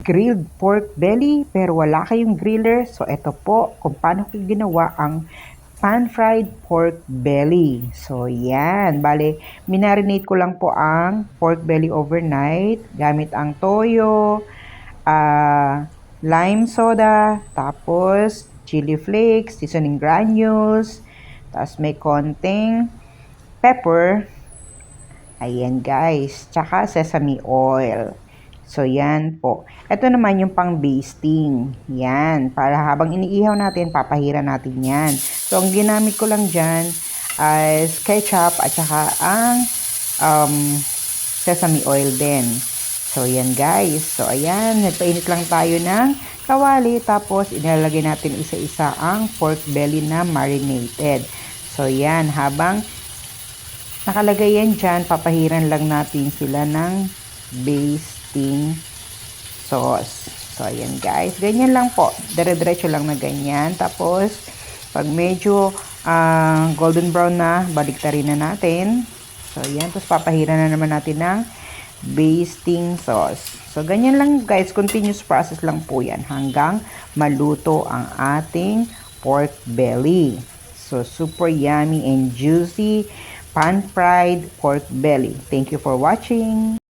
grilled pork belly pero wala kayong griller, so ito po kung paano ko ginawa ang pan-fried pork belly. So yan, bale minarinate ko lang po ang pork belly overnight gamit ang toyo, lime soda, tapos chili flakes, seasoning granules, tapos may konting pepper. Ayan guys, tsaka sesame oil. So yan po. Ito naman yung pang basting. Yan, para habang iniihaw natin, papahira natin yan. So ang ginamit ko lang dyan ay ketchup at saka ang sesame oil din. So yan guys. So ayan, nagpainit lang tayo ng kawali, tapos ilalagay natin isa-isa ang pork belly na marinated. So yan, habang nakalagay yan dyan, papahiran lang natin sila ng basting sauce. So, ayan guys. Ganyan lang po. Dire-diretso lang na ganyan. Tapos, pag medyo golden brown na, baliktarin na natin. So, ayan. Tapos, papahiran na naman natin ng basting sauce. So, ganyan lang guys. Continuous process lang po yan hanggang maluto ang ating pork belly. So, super yummy and juicy pan-fried pork belly. Thank you for watching.